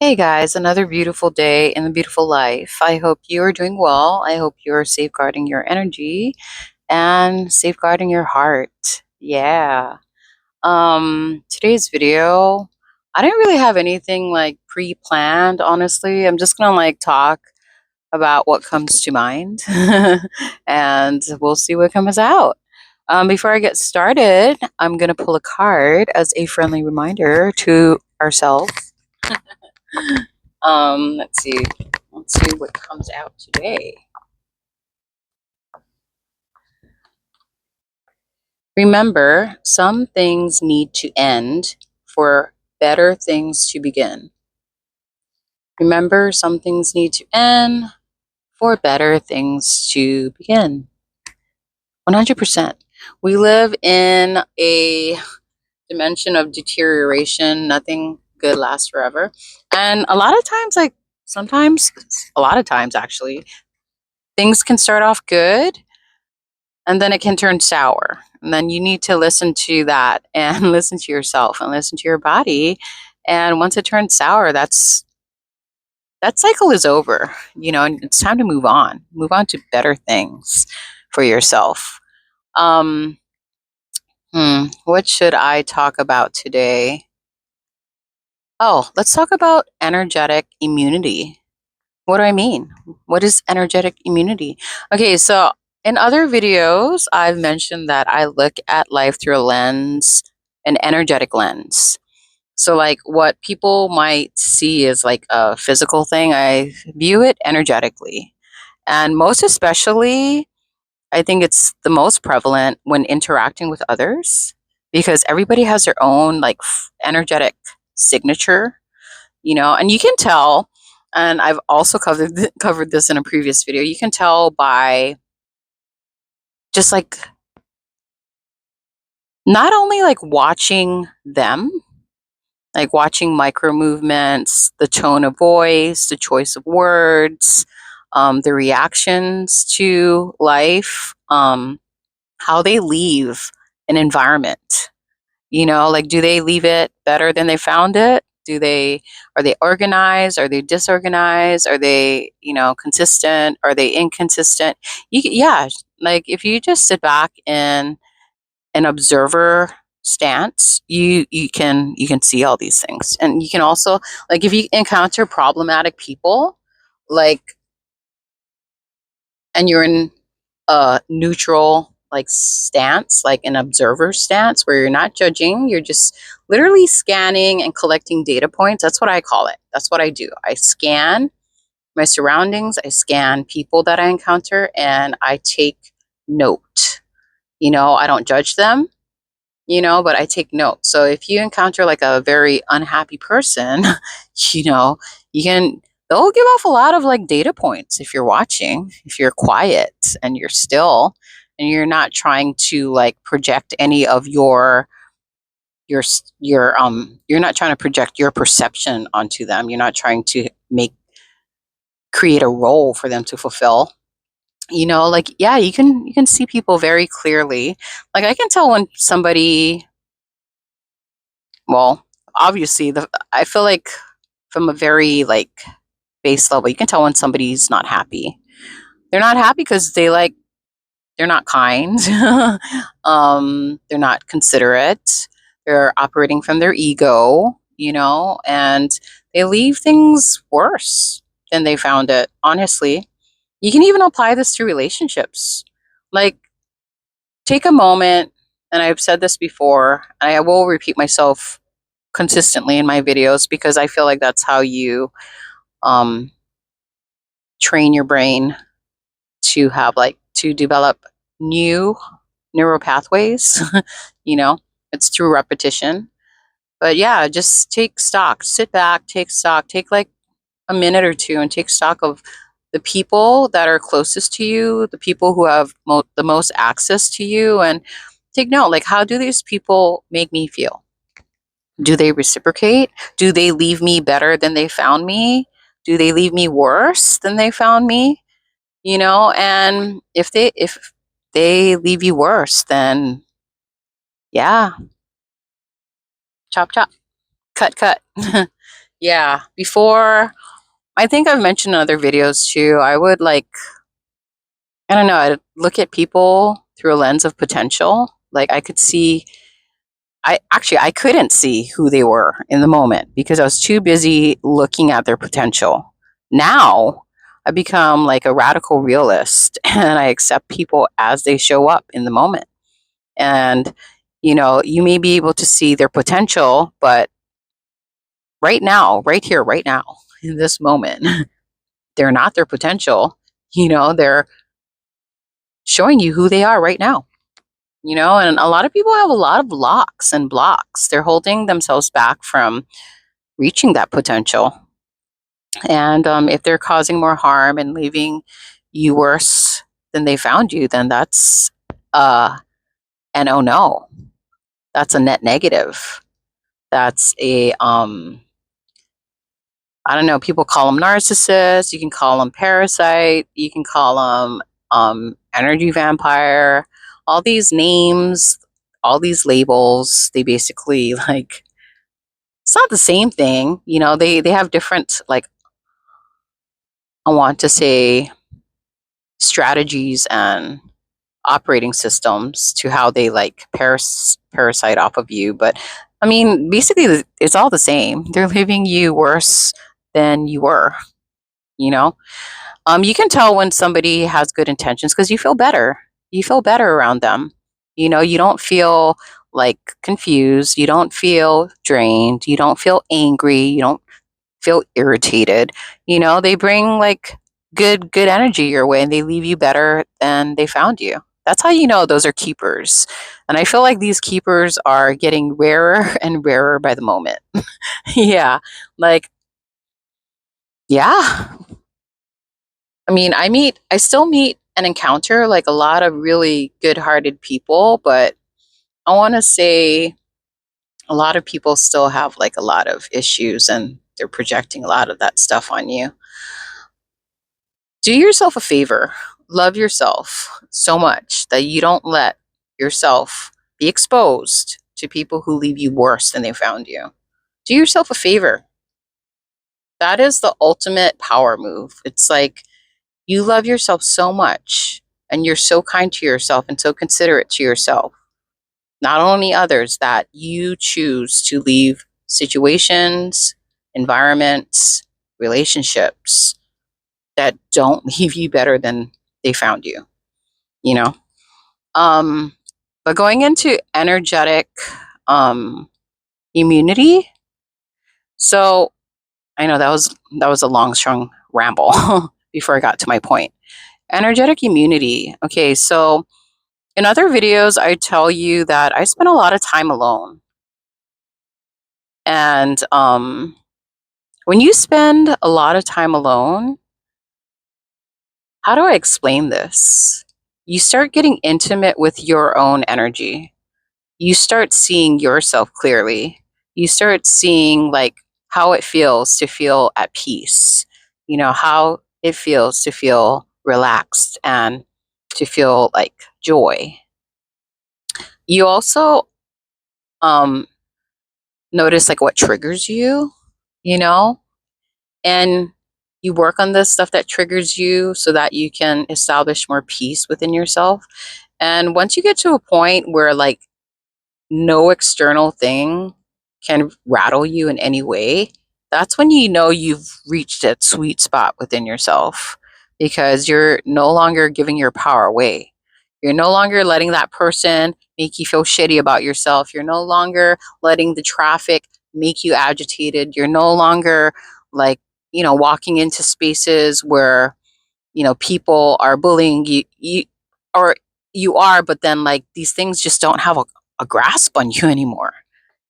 Hey guys, another beautiful day in the beautiful life. I hope you are doing well. I hope you're safeguarding your energy and safeguarding your heart. Yeah. Today's video, I didn't really have anything like pre-planned, honestly. I'm just gonna like talk about what comes to mind and we'll see what comes out. Before I get started, I'm gonna pull a card as a friendly reminder to ourselves. Let's see. Let's see what comes out today. Remember, some things need to end for better things to begin. Remember, some things need to end for better things to begin. 100%. We live in a dimension of deterioration. Nothing good lasts forever. And a lot of times, like sometimes, a lot of times actually, things can start off good and then it can turn sour. And then you need to listen to that and listen to yourself and listen to your body. And once it turns sour, that cycle is over, and it's time to move on to better things for yourself. Um, what should I talk about today? Oh, let's talk about energetic immunity. What do I mean? What is energetic immunity? Okay, so in other videos, I've mentioned that I look at life through a lens, an energetic lens. So, like, what people might see as like a physical thing, I view it energetically. And most especially, I think it's the most prevalent when interacting with others because everybody has their own like energetic signature, and you can tell, and I've also covered this in a previous video. You can tell by just like not only like watching them, like watching micro movements, the tone of voice, the choice of words, the reactions to life, how they leave an environment. Like, do they leave it better than they found it? Are they organized? Are they disorganized? Are they, consistent? Are they inconsistent? Yeah, like if you just sit back in an observer stance, you can see all these things. And you can also, like, if you encounter problematic people, like, and you're in a neutral like stance, like an observer stance where you're not judging, you're just literally scanning and collecting data points. That's what I call it. That's what I do. I scan my surroundings, I scan people that I encounter, and I take note. I don't judge them, but I take note. So if you encounter like a very unhappy person, you know, you can they'll give off a lot of like data points if you're watching, if you're quiet and you're still and you're not trying to like project any of your you're not trying to project your perception onto them. You're not trying to create a role for them to fulfill. Like, yeah, you can see people very clearly. Like, I can tell when somebody, well, obviously, I feel like from a very like base level, you can tell when somebody's not happy. They're not happy because they're not kind. They're not considerate. They're operating from their ego, and they leave things worse than they found it. Honestly, you can even apply this to relationships. Like, take a moment, and I've said this before, and I will repeat myself consistently in my videos because I feel like that's how you um, train your brain to have like to develop new neural pathways. you know, it's through repetition. But yeah, just take stock, sit back, take stock, take like a minute or two and take stock of the people that are closest to you, the people who have the most access to you, and take note, like, how do these people make me feel? Do they reciprocate? Do they leave me better than they found me? Do they leave me worse than they found me? And if they leave you worse, then yeah, chop chop, cut cut. Yeah, before, I think I've mentioned in other videos too, I would like, I don't know, I'd look at people through a lens of potential. Like I could see, I couldn't see who they were in the moment because I was too busy looking at their potential. Now I become like a radical realist and I accept people as they show up in the moment. And, you may be able to see their potential, but right now, right here, right now, in this moment, they're not their potential. They're showing you who they are right now. And a lot of people have a lot of locks and blocks. They're holding themselves back from reaching that potential. And if they're causing more harm and leaving you worse than they found you, then that's an oh no. That's a net negative. That's a I don't know, people call them narcissists, you can call them parasite, you can call them energy vampire, all these names, all these labels, they basically like, it's not the same thing. They have different, like, I want to say, strategies and operating systems to how they like parasite off of you. But I mean, basically, it's all the same. They're leaving you worse than you were, you know? You can tell when somebody has good intentions because you feel better. You feel better around them. You don't feel like confused. You don't feel drained. You don't feel angry. You don't feel irritated. They bring like good energy your way and they leave you better than they found you. That's how you know those are keepers. And I feel like these keepers are getting rarer and rarer by the moment. Yeah. Like, yeah. I mean, I still meet and encounter like a lot of really good hearted people, but I want to say a lot of people still have like a lot of issues and they're projecting a lot of that stuff on you. Do yourself a favor. Love yourself so much that you don't let yourself be exposed to people who leave you worse than they found you. Do yourself a favor. That is the ultimate power move. It's like you love yourself so much and you're so kind to yourself and so considerate to yourself, not only others, that you choose to leave situations, environments, relationships that don't leave you better than they found you, you know? Um, but going into energetic immunity. So I know that was a long, strong ramble before I got to my point. Energetic immunity. Okay, so in other videos, I tell you that I spend a lot of time alone. And when you spend a lot of time alone, how do I explain this? You start getting intimate with your own energy. You start seeing yourself clearly. You start seeing like how it feels to feel at peace, how it feels to feel relaxed and to feel like joy. You also um, notice like what triggers you, you know, and you work on this stuff that triggers you so that you can establish more peace within yourself. And once you get to a point where like no external thing can rattle you in any way, that's when you know you've reached that sweet spot within yourself because you're no longer giving your power away. You're no longer letting that person make you feel shitty about yourself. You're no longer letting the traffic make you agitated. You're no longer like, walking into spaces where, people are bullying you or you are, but then like these things just don't have a grasp on you anymore.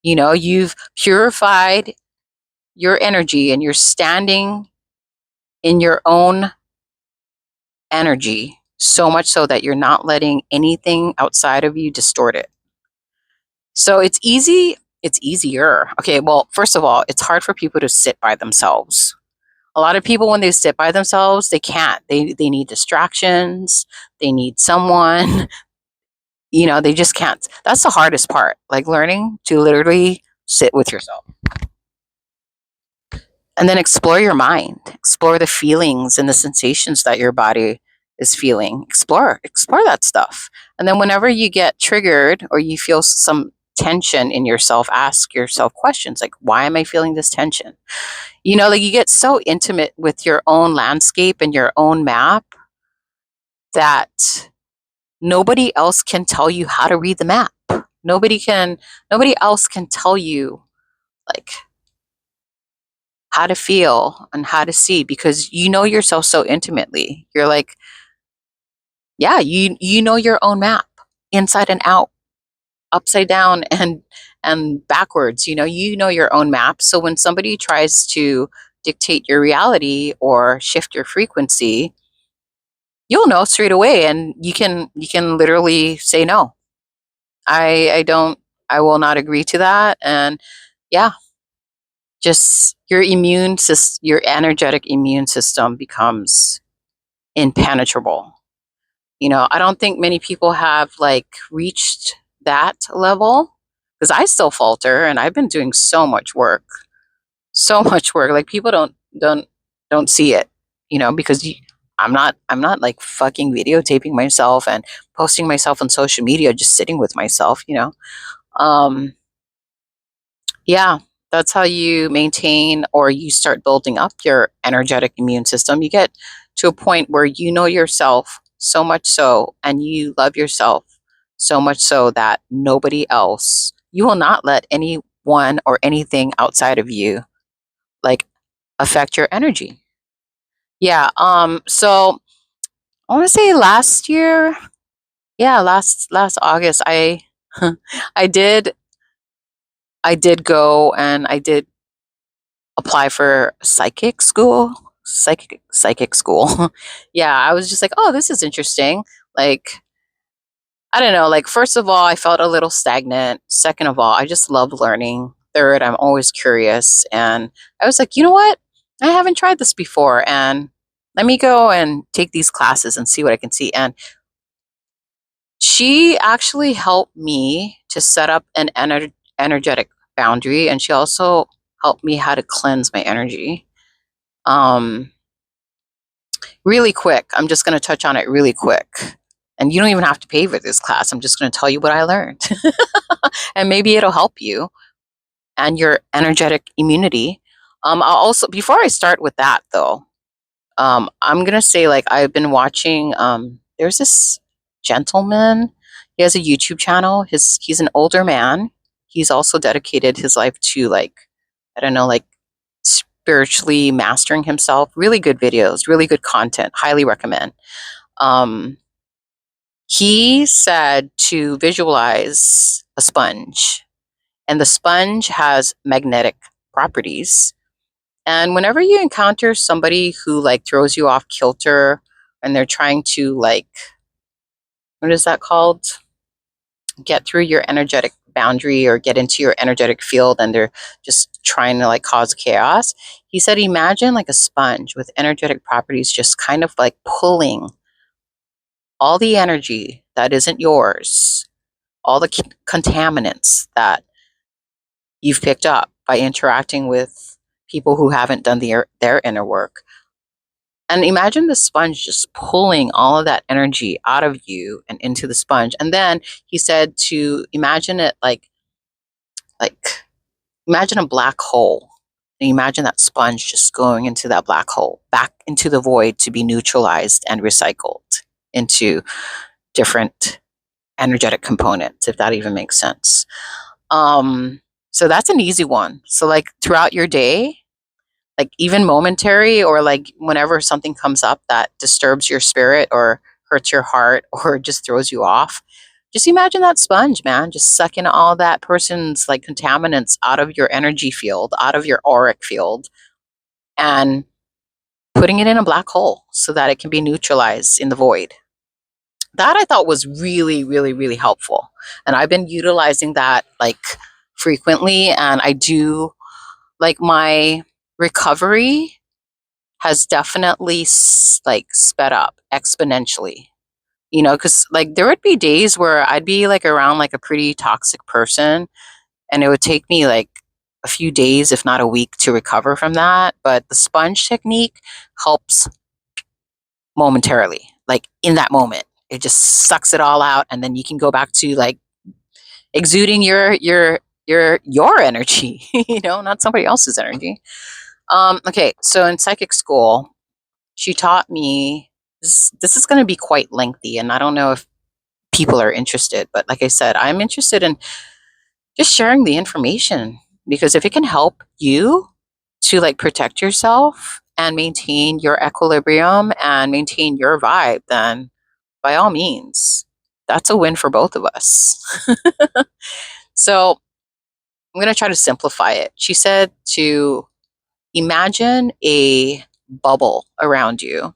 You've purified your energy and you're standing in your own energy so much so that you're not letting anything outside of you distort it. So it's easy, it's easier. Okay, well, first of all, it's hard for people to sit by themselves. A lot of people when they sit by themselves, they can't. They need distractions, they need someone, they just can't. That's the hardest part. Like learning to literally sit with yourself. And then explore your mind, explore the feelings and the sensations that your body is feeling. Explore that stuff. And then whenever you get triggered or you feel some tension in yourself, ask yourself questions like, why am I feeling this tension? Like you get so intimate with your own landscape and your own map that nobody else can tell you how to read the map. Nobody else can tell you like how to feel and how to see, because you know yourself so intimately. You're like, yeah, you know your own map inside and out, upside down and backwards. You know your own map. So when somebody tries to dictate your reality or shift your frequency, you'll know straight away, and you can literally say no. I don't I will not agree to that. And yeah, just your energetic immune system becomes impenetrable. I don't think many people have like reached that level, because I still falter and I've been doing so much work. So much work. Like people don't see it, because I'm not like fucking videotaping myself and posting myself on social media, just sitting with myself. Um yeah, that's how you maintain or you start building up your energetic immune system. You get to a point where you know yourself so much so, and you love yourself so much so that you will not let anyone or anything outside of you like affect your energy. Yeah. So I want to say last year, yeah, last August, I did I did go and I did apply for psychic school. Yeah, I was just like, oh, this is interesting. Like, I don't know. Like, first of all, I felt a little stagnant. Second of all, I just love learning. Third, I'm always curious. And I was like, you know what? I haven't tried this before. And let me go and take these classes and see what I can see. And she actually helped me to set up an energetic boundary. And she also helped me how to cleanse my energy. Um, Really quick, I'm just going to touch on it really quick. And you don't even have to pay for this class. I'm just going to tell you what I learned. And maybe it'll help you and your energetic immunity. I'll also, before I start with that though, I'm going to say like I've been watching, there's this gentleman. He has a YouTube channel. He's an older man. He's also dedicated his life to like, I don't know, like spiritually mastering himself. Really good videos, really good content. Highly recommend. Um, he said to visualize a sponge, and the sponge has magnetic properties. And whenever you encounter somebody who like throws you off kilter and they're trying to like, what is that called? Get through your energetic boundary or get into your energetic field, and they're just trying to like cause chaos. He said, imagine like a sponge with energetic properties just kind of like pulling all the energy that isn't yours, all the contaminants that you've picked up by interacting with people who haven't done their inner work. And imagine the sponge just pulling all of that energy out of you and into the sponge. And then he said to imagine it like imagine a black hole. And imagine that sponge just going into that black hole, back into the void to be neutralized and recycled into different energetic components, if that even makes sense. Um, so that's an easy one. So like throughout your day, like even momentary or like whenever something comes up that disturbs your spirit or hurts your heart or just throws you off, just imagine that sponge, man, just sucking all that person's like contaminants out of your energy field, out of your auric field, and putting it in a black hole so that it can be neutralized in the void. That I thought was really, really, really helpful. And I've been utilizing that like frequently. And I do like my recovery has definitely like sped up exponentially. Because like there would be days where I'd be like around like a pretty toxic person, and it would take me like a few days, if not a week, to recover from that. But the sponge technique helps momentarily, like in that moment. It just sucks it all out, and then you can go back to like exuding your energy, not somebody else's energy. Okay, so in psychic school, she taught me this is going to be quite lengthy, and I don't know if people are interested, but like I said, I'm interested in just sharing the information because if it can help you to like protect yourself and maintain your equilibrium and maintain your vibe, then by all means, that's a win for both of us. So I'm going to try to simplify it. She said to imagine a bubble around you.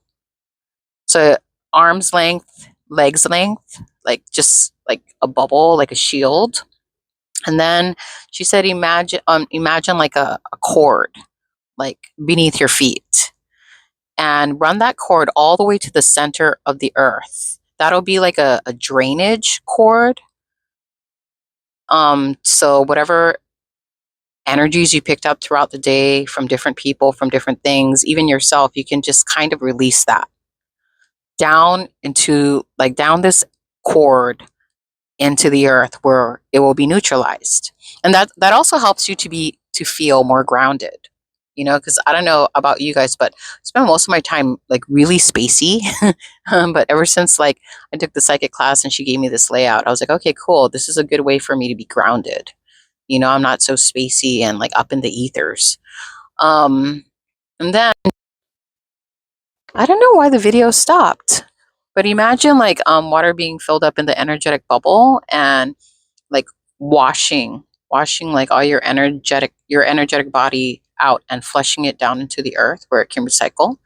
So arm's length, legs length, like just like a bubble, like a shield. And then she said, imagine like a cord, like beneath your feet, and run that cord all the way to the center of the earth. That'll be like a drainage cord. So whatever energies you picked up throughout the day from different people, from different things, even yourself, you can just kind of release that down into like down this cord into the earth where it will be neutralized. And that also helps you to feel more grounded. Because I don't know about you guys, but I spend most of my time like really spacey. But ever since like I took the psychic class and she gave me this layout, I was like, okay, cool. This is a good way for me to be grounded. I'm not so spacey and like up in the ethers. And then I don't know why the video stopped, but imagine like water being filled up in the energetic bubble and like washing like all your energetic body out and flushing it down into the earth where it can recycle.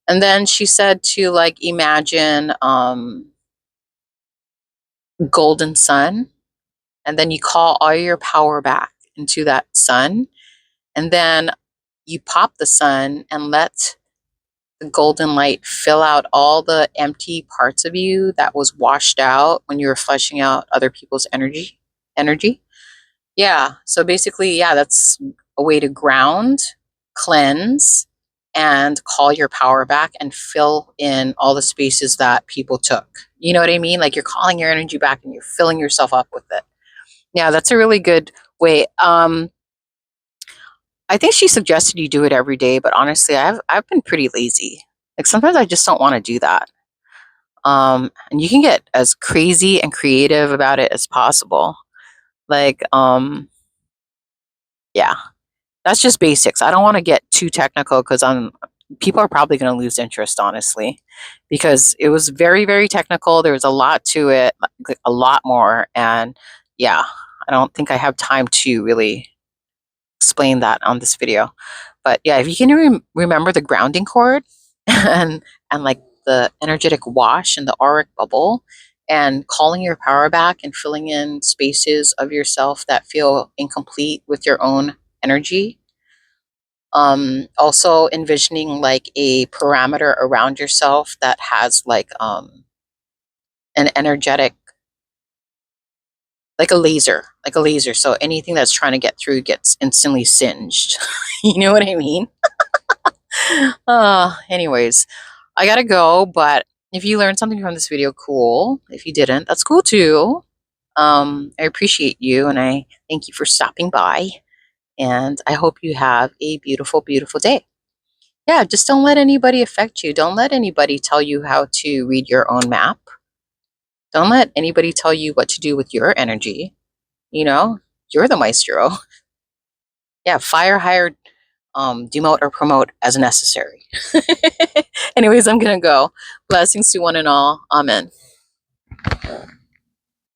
And then she said to like imagine golden sun, and then you call all your power back into that sun, and then you pop the sun and let the golden light fill out all the empty parts of you that was washed out when you were flushing out other people's energy. Yeah. So basically, yeah, that's a way to ground, cleanse, and call your power back and fill in all the spaces that people took. You know what I mean? Like you're calling your energy back and you're filling yourself up with it. Yeah, that's a really good way. I think she suggested you do it every day, but honestly, I've been pretty lazy. Like sometimes I just don't want to do that. And you can get as crazy and creative about it as possible. Like, yeah, that's just basics. I don't want to get too technical because people are probably going to lose interest, honestly, because it was very, very technical. There was a lot to it, like a lot more. And yeah, I don't think I have time to really explain that on this video. But yeah, if you can remember the grounding cord and like the energetic wash and the auric bubble and calling your power back and filling in spaces of yourself that feel incomplete with your own energy. Also envisioning like a parameter around yourself that has like an energetic, like a laser. So anything that's trying to get through gets instantly singed. You know what I mean? Anyways, I gotta go, but if you learned something from this video, cool. If you didn't, that's cool too. I appreciate you and I thank you for stopping by. And I hope you have a beautiful, beautiful day. Yeah, just don't let anybody affect you. Don't let anybody tell you how to read your own map. Don't let anybody tell you what to do with your energy. You're the maestro. Yeah, fire, hire, demote, or promote as necessary. Anyways, I'm gonna go. Blessings to one and all. Amen.